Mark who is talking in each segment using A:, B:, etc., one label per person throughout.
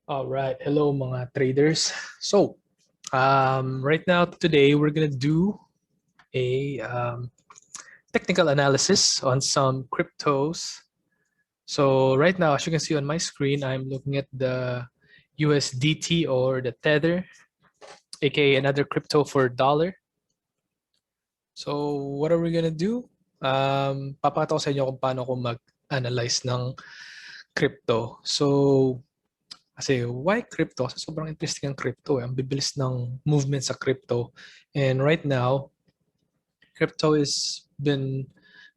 A: All right, hello mga traders. So, right now today we're gonna do a technical analysis on some cryptos. So right now, as you can see on my screen, I'm looking at the USDT or the Tether, aka another crypto for dollar. So what are we gonna do? Papakita ko sa inyo kung paano ko mag-analyze ng crypto. So kasi why crypto? Kasi sobrang interesting ang crypto. Ang bibilis ng movement sa crypto. And right now, crypto is been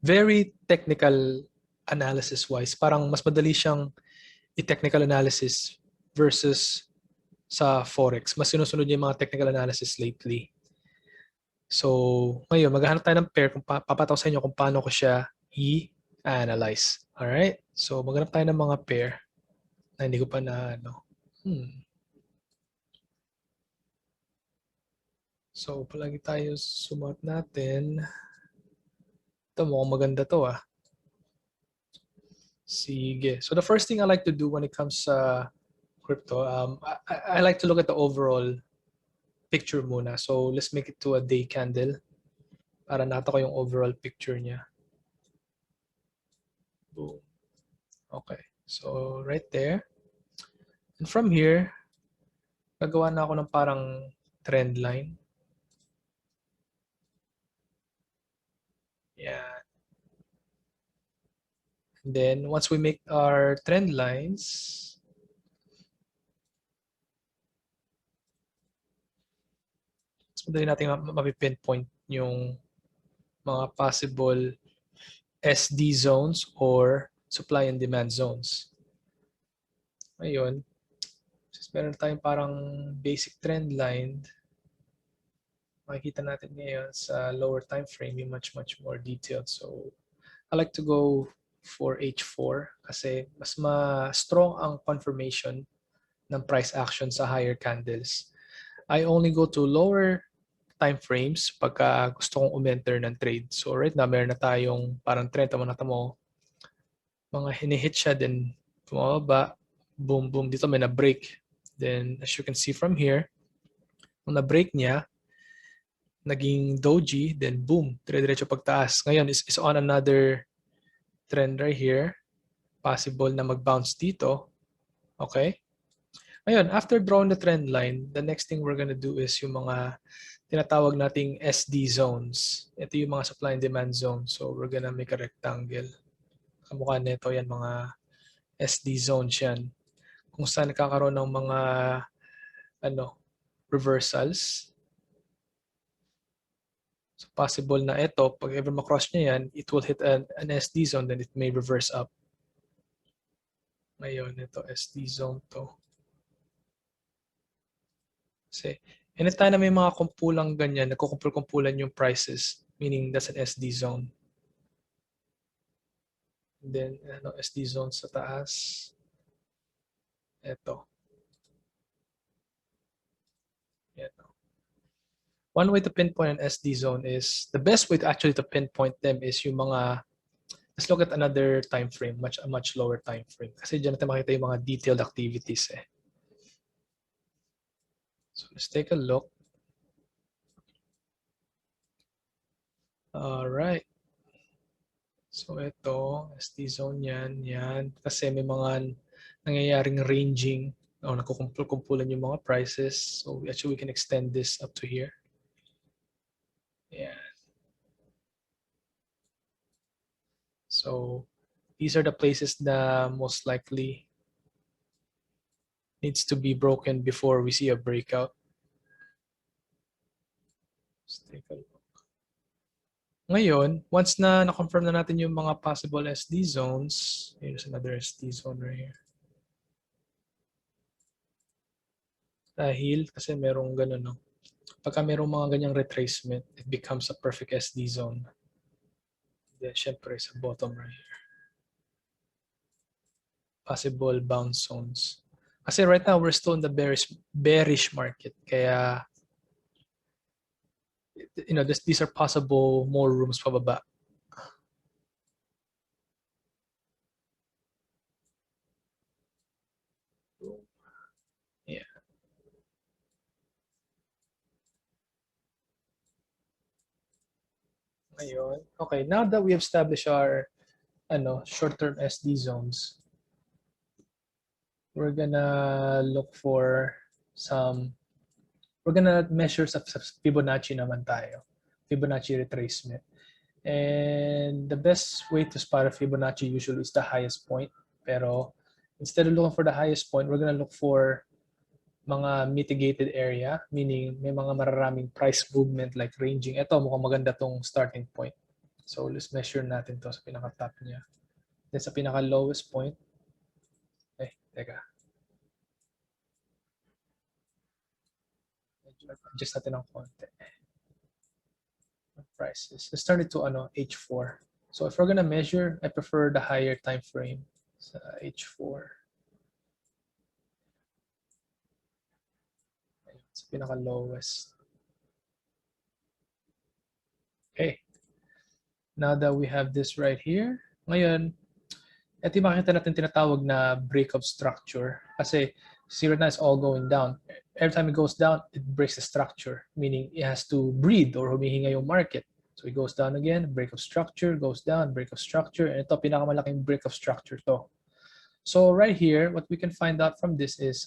A: very technical analysis-wise. Parang mas madali siyang i-technical analysis versus sa Forex. Mas sinusunod niya yung mga technical analysis lately. So, ngayon, maghahanap tayo ng pair kung papataw sa inyo kung paano ko siya i-analyze. Alright? So, maghanap tayo ng mga pair na hindi ko pa na ano. So, palagi tayo sumuot natin. Ito, mukhang maganda to ah. Sige. So, the first thing I like to do when it comes sa crypto, I like to look at the overall picture muna. So, let's make it to a day candle para nato ko yung overall picture niya. Boom. Okay. So, right there. And from here, gagawa na ako ng parang trend line. Yeah. And then, once we make our trend lines, mas madali natin mapipinpoint yung mga possible SD zones or supply and demand zones. Ngayon, since meron tayong parang basic trend line, makikita natin ngayon sa lower time frame yung much more detailed. So, I like to go for H4 kasi mas strong ang confirmation ng price action sa higher candles. I only go to lower time frames pagka gusto kong umenter ng trade. So right now, meron na tayong parang trend. Tama mo, mga hinihit siya, then bumababa, boom, boom. Dito may na-break. Then, as you can see from here, kung na-break niya, naging doji, then boom, dire-diretso pagtaas. Ngayon, is on another trend right here. Possible na mag-bounce dito. Okay? Ngayon, after drawing the trend line, the next thing we're gonna do is yung mga tinatawag nating SD zones. Ito yung mga supply and demand zones. So, we're gonna make a rectangle. Kamukha nito yan, mga SD zones yan. Kung saan nakakaroon ng mga reversals. So, possible na ito, pag ever makross niya yan, it will hit an SD zone, then it may reverse up. Ngayon, ito, SD zone to. Kasi, anytime na may mga kumpulang ganyan, nagkukumpul-kumpulan yung prices, meaning that's an SD zone. And then, SD zone sa taas. Ito. Ito. One way to pinpoint an SD zone is, the best way to actually to pinpoint them is yung mga, let's look at another time frame, a much lower time frame. Kasi dyan natin makita yung mga detailed activities eh. So let's take a look. Alright. So ito, SD zone yan. Kasi may mga nangyayaring ranging. Nakukumpul-kumpulan yung mga prices. So actually we can extend this up to here. Yeah. So these are the places that most likely needs to be broken before we see a breakout. Let's take a look. Ngayon, once na na-confirm na natin yung mga possible SD zones, here's another SD zone right here. Dahil kasi merong ganun, no? Pagka merong mga ganyang retracement, it becomes a perfect SD zone. Then, syempre, sa bottom right here. Possible bounce zones. Kasi right now, we're still in the bearish market. Kaya, these are possible more rooms pababa. Ayun. Okay, now that we have established our short-term SD zones, we're gonna look for some, we're gonna measure sa Fibonacci naman tayo. Fibonacci retracement. And the best way to spot a Fibonacci usually is the highest point. Pero instead of looking for the highest point, we're gonna look for mga mitigated area, meaning may mga mararaming price movement like ranging. Ito, mukhang maganda tong starting point. So let's measure natin to sa pinaka-top niya. Then sa pinaka-lowest point, teka. Adjust natin ng konti. Prices. Let's turn it to H4. So if we're gonna measure, I prefer the higher time frame sa H4. Sa pinaka-lowest. Okay. Now that we have this right here, ngayon, ito yung makikita natin tinatawag na break of structure. Kasi zero na is all going down. Every time it goes down, it breaks the structure, meaning it has to breathe or humihinga yung market. So it goes down again, break of structure, goes down, break of structure, and ito pinakamalaking break of structure to. So right here, what we can find out from this is,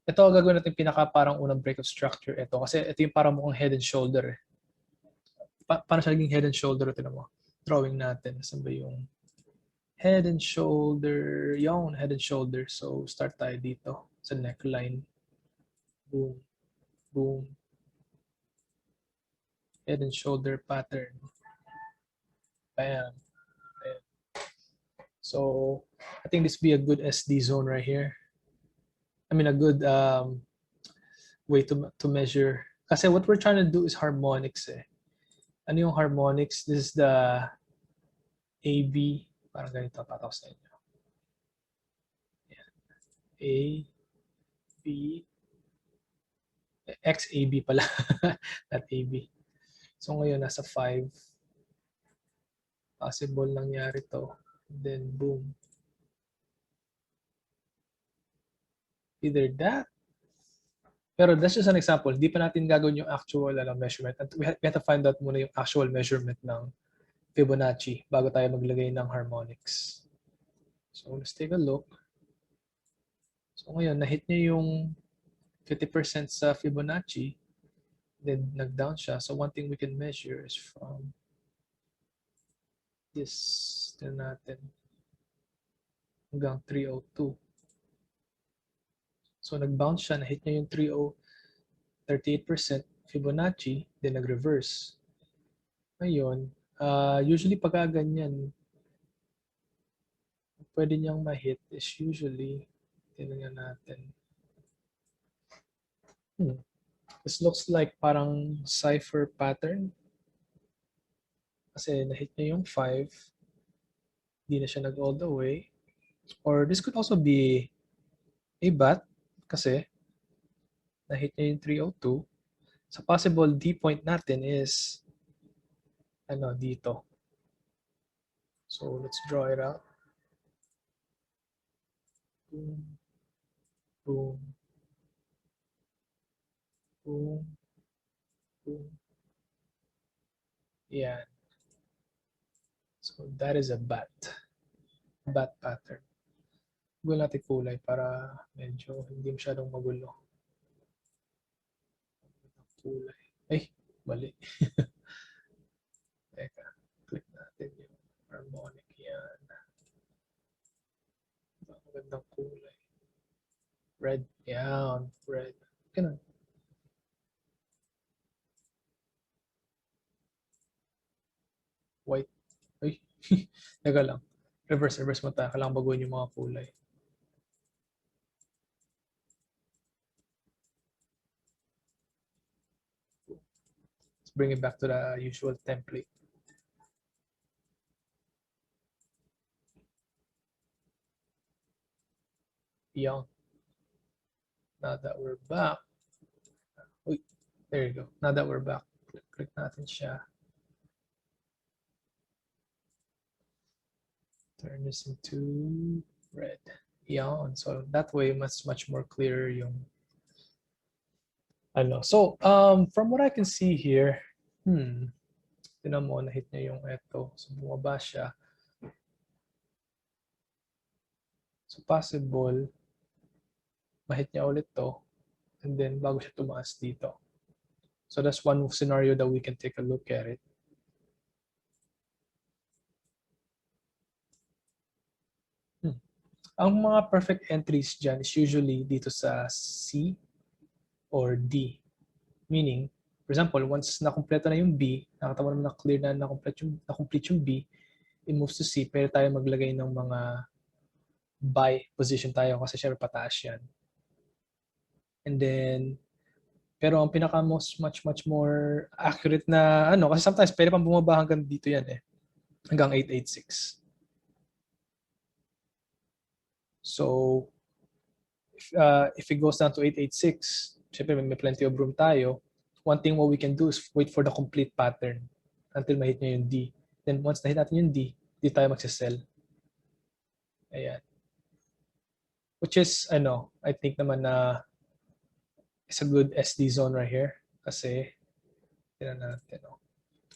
A: ito gagawin natin pinaka parang unang break of structure ito. Kasi ito yung parang mukhang head and shoulder. Paano siya naging head and shoulder? Ito mo. Drawing natin. Saan ba yung head and shoulder? Yung head and shoulder. So start tayo dito sa neckline. Boom. Boom. Head and shoulder pattern. Bam. Bam. So I think this would be a good SD zone right here. I mean, a good way to measure. Kasi what we're trying to do is harmonics eh. Ano yung harmonics? This is the AB. Parang ganito, patok sa inyo. A, B, XAB pala. Not AB. So ngayon, nasa 5. Possible nangyari to. Then, boom. Either that. Pero that's just an example. Hindi pa natin gagawin yung actual measurement. And we have to find out muna yung actual measurement ng Fibonacci bago tayo maglagay ng harmonics. So let's take a look. So ngayon, na-hit niya yung 50% sa Fibonacci. Then nag-down siya. So one thing we can measure is from this din natin hanggang 302. So nag-bounce siya, na-hit niya yung 38% Fibonacci, then nag-reverse. Ngayon, usually pagka ganyan, pwede niyang ma-hit is usually, tingnan natin. This looks like parang cipher pattern. Kasi na-hit niya yung 5. Hindi na siya nag all the way. Or this could also be a bat kasi na-hit niya yung 302. So possible D point natin is dito. So let's draw it out. Boom. Boom. Boom. Boom. Yeah. So that is a bat. Bat pattern. Gulo natin kulay para medyo hindi masyadong magulo. Kulay. Ay, mali. Teka, click natin yung harmonic yan. Magandang kulay. Red. Yan, red. Ganun. White. Ay, naga lang. Reverse mo tayo. Kailangan baguhin yung mga kulay. Let's bring it back to the usual template. Yan. Now that we're back. Uy, there you go. Now that we're back. Click natin siya. Turn this into red. Yan. So that way, much more clear yung So from what I can see here, Tinan mo, na-hit niya yung eto. So, bumaba siya. So, possible, ma-hit niya ulit to. And then, bago siya tumaas dito. So, that's one scenario that we can take a look at it. Ang mga perfect entries dyan is usually dito sa C or D. Meaning, for example, once nakumpleto na yung B, nakatawa naman na clear na na-complete yung B, it moves to C, pwede tayo maglagay ng mga buy position tayo kasi syempre pataas yan. And then, pero ang pinaka much more accurate na kasi sometimes pwede pang bumaba hanggang dito yan eh. Hanggang 886. So, if it goes down to 886, syempre may plenty of room tayo. One thing what we can do is wait for the complete pattern until ma-hit niya yung D. Then once na-hit natin yung D, di tayo magsisell. Ayan. Which is, I think naman na it's a good SD zone right here. Kasi, tignan natin,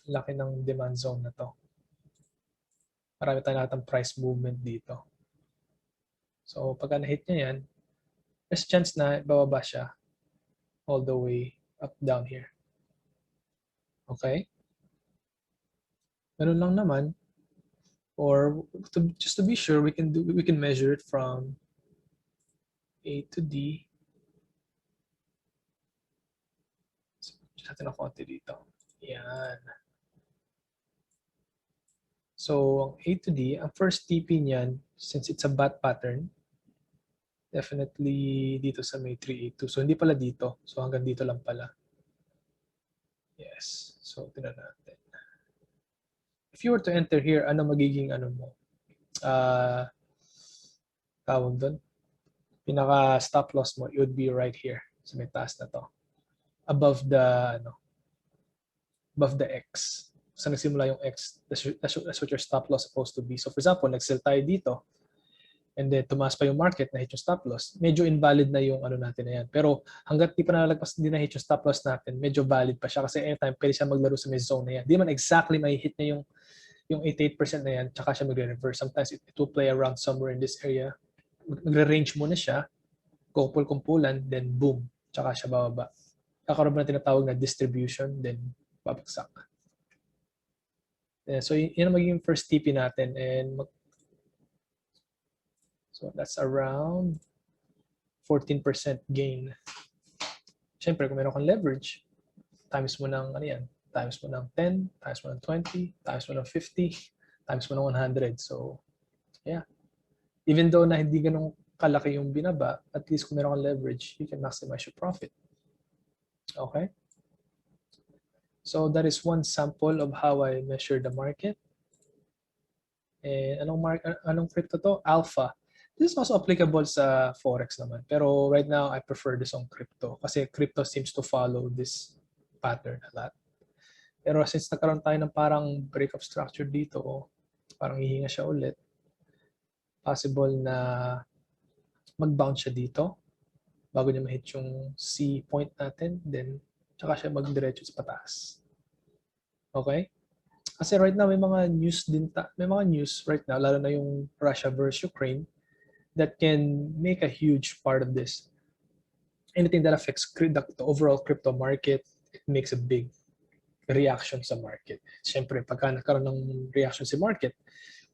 A: laki ng demand zone na to. Marami tayong lahat ng price movement dito. So, pagka na-hit niya yan, there's chance na bababa siya all the way up down here. Okay? Ganun lang naman. Or just to be sure, we can measure it from A to D. So, just natin ng konti dito. Yan. So, ang A to D, ang first TP niyan, since it's a bat pattern, definitely dito sa may 382. So, hindi pala dito. So, hanggang dito lang pala. Yes. So, tingnan natin. If you were to enter here, ano magiging mo? Tawag doon? Pinaka stop loss mo, it would be right here. So, may taas na to. Above the X. So, nagsimula yung X. That's what your stop loss is supposed to be. So, for example, nag-sell tayo dito, and then tumaas pa yung market, na-hit yung stop loss, medyo invalid na yung natin na yan. Pero hanggat di pa nalalagpas, hindi na-hit yung stop loss natin, medyo valid pa siya kasi anytime pwede siya maglaro sa may zone na yan. Di man exactly may hit na yung 88% na yan, tsaka siya magre-reverse. Sometimes it will play around somewhere in this area. Magre-range muna siya, kumpul-kumpulan, then boom, tsaka siya bababa. Kakaroon mo na tinatawag na distribution, then babagsak. So yun ang magiging first TP natin, and so that's around 14% gain. Siyempre, kung meron kang leverage, times mo ng times mo ng 10, times mo ng 20, times mo ng 50, times mo ng 100. So, yeah. Even though na hindi ganun kalaki yung binaba, at least kung meron kang leverage, you can maximize your profit. Okay? So, that is one sample of how I measure the market. And anong crypto to? Alpha. This is also applicable sa Forex naman. Pero right now, I prefer this on crypto. Kasi crypto seems to follow this pattern a lot. Pero since nagkaroon tayo ng parang breakup structure dito, parang hihinga siya ulit, possible na mag-bounce siya dito bago niya ma-hit yung C point natin, then tsaka siya mag-diretso sa pataas. Okay? Kasi right now may mga news right now, lalo na yung Russia versus Ukraine, that can make a huge part of this. Anything that affects the overall crypto market, it makes a big reaction sa market. Siyempre, pagka nagkaroon ng reaction sa market,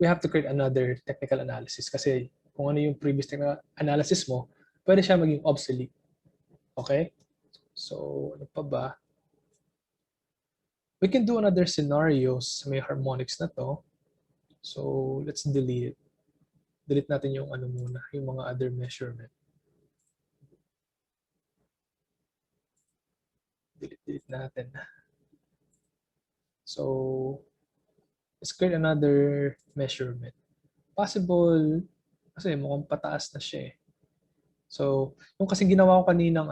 A: we have to create another technical analysis kasi kung ano yung previous technical analysis mo, pwede siya maging obsolete. Okay? So, ano pa ba? We can do another scenarios sa may harmonics na to. So, let's delete it. Delete natin yung muna, yung mga other measurement. Delete natin. So, let's create another measurement. Possible, kasi mukhang pataas na siya eh. So, yung kasi ginawa ko kaninang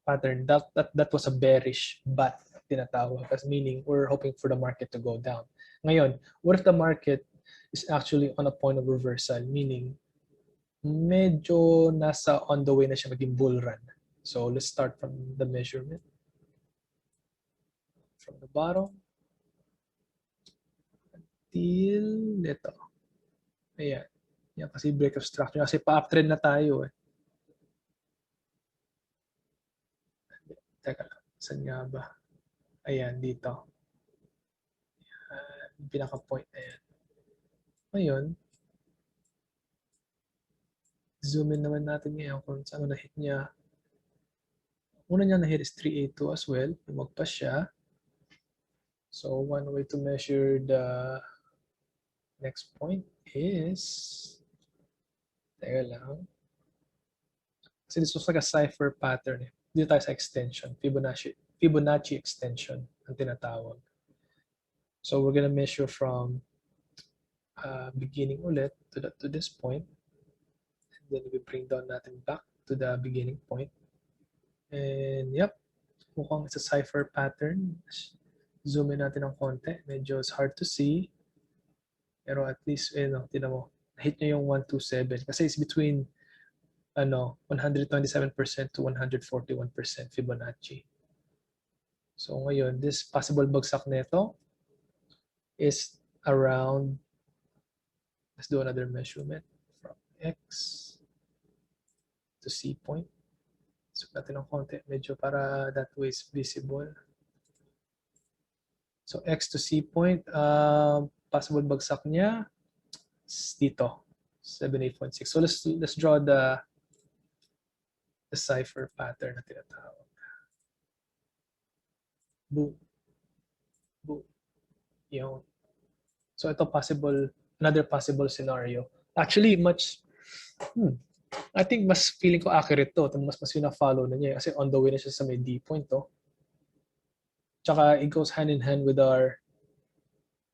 A: pattern, that was a bearish bat tinatawag. Kasi meaning, we're hoping for the market to go down. Ngayon, what if the market is actually on a point of reversal? Meaning, medyo nasa on the way na siya maging bull run. So, let's start from the measurement. From the bottom. until ito. Ayan. Yan kasi break of structure. Kasi pa-uptrend na tayo eh. Teka lang. Saan nga ba? Ayan, dito. Pinaka-point na yan. Ngayon, zoom in naman natin ngayon kung saan na-hit niya. Una niya na-hit is 382 as well. Lumagpas siya. So, one way to measure the next point is, teka lang. Kasi this was like a cipher pattern. Dito tayo sa extension. Fibonacci extension ang tinatawag. So, we're gonna measure from beginning ulit to this point. And then we bring down natin back to the beginning point. And yep, mukhang it's a cipher pattern. Zoom in natin ng konti. Medyo it's hard to see. Pero at least, tinan mo, hit niya yung 127. Kasi it's between 127% to 141% Fibonacci. So ngayon, this possible bagsak nito is around, let's do another measurement from X to C point. So natin ng konti, medyo para that way is visible. So X to C point, possible bagsak niya is dito, 78.6. So let's draw the cipher pattern na tinatawag. Boom. Boom. Yun. So ito another possible scenario. Actually, I think mas feeling ko accurate to. Mas pina-follow na niya. Kasi on the way na siya sa may D point to. Tsaka it goes hand in hand with our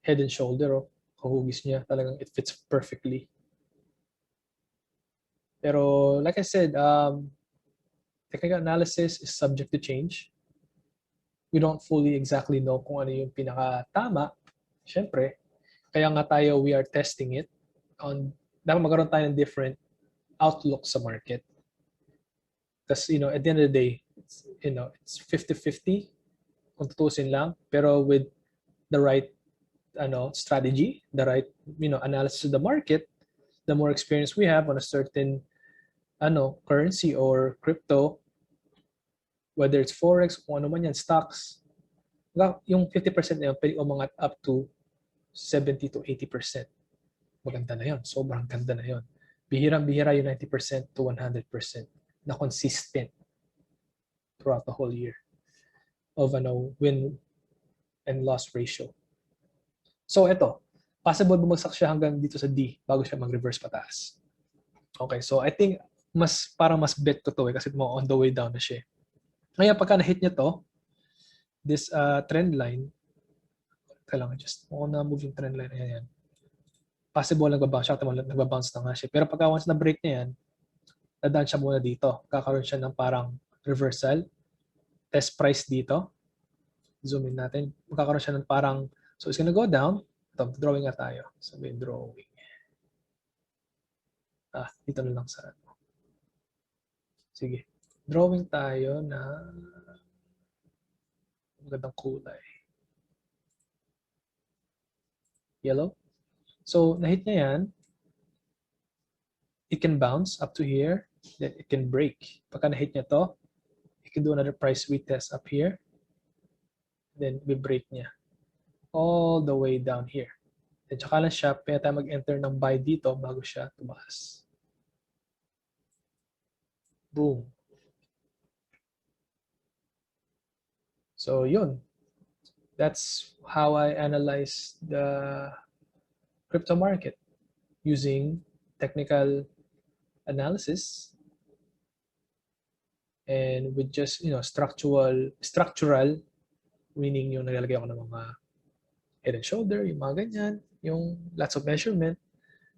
A: head and shoulder. Kahugis niya. Talagang it fits perfectly. Pero like I said, technical analysis is subject to change. We don't fully exactly know kung ano yung pinaka-tama. Siyempre, kaya nga tayo, we are testing it. Dapat magkaroon tayo ng different outlook sa market. Because, at the end of the day, it's 50-50 kung tutusin lang. Pero with the right strategy, the right analysis of the market, the more experience we have on a certain currency or crypto, whether it's forex, kung ano man yan, stocks, yung 50% na yun, pwede umangat up to 70 to 80%. Maganda na yun. Sobrang ganda na yun. Bihirang-bihira yung 90% to 100% na consistent throughout the whole year of win and loss ratio. So ito, possible bumagsak siya hanggang dito sa D bago siya mag-reverse pataas. Okay, so I think parang mas bet ko to kasi on the way down na siya. Ngayon, pagka na-hit niya to, this trend line, kailangan just na-move yung trend line. Ayan. Possible nagbabounce siya, nagbabounce na nga siya. Pero pagka once na-break niya yan, dadaan siya muna dito. Kakaroon siya ng parang reversal. Test price dito. Zoom in natin. Magkakaroon siya ng parang, so it's gonna go down. Ito, drawing nga tayo. Sabihin, drawing. Dito na lang sa Sige. Drawing tayo na magandang kulay. Yellow. So, na-hit niya yan. It can bounce up to here. Then it can break. Pagka na-hit niya to, it can do another price retest up here. Then, we-break niya. All the way down here. Then, tsaka lang siya, pwede tayo mag-enter ng buy dito bago siya tumaas. Boom. So, yun. That's how I analyze the crypto market using technical analysis and with just structural meaning yung nagalagay ako ng mga head and shoulder, yung mga ganyan, yung lots of measurement.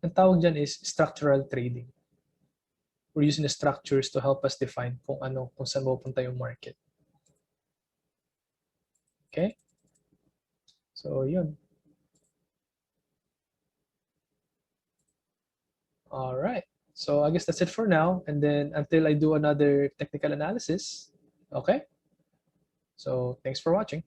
A: Ang tawag dyan is structural trading. We're using the structures to help us define kung saan mapupunta yung market. Okay? So, yun. All right. So, I guess that's it for now. And then until I do another technical analysis, okay? So, thanks for watching.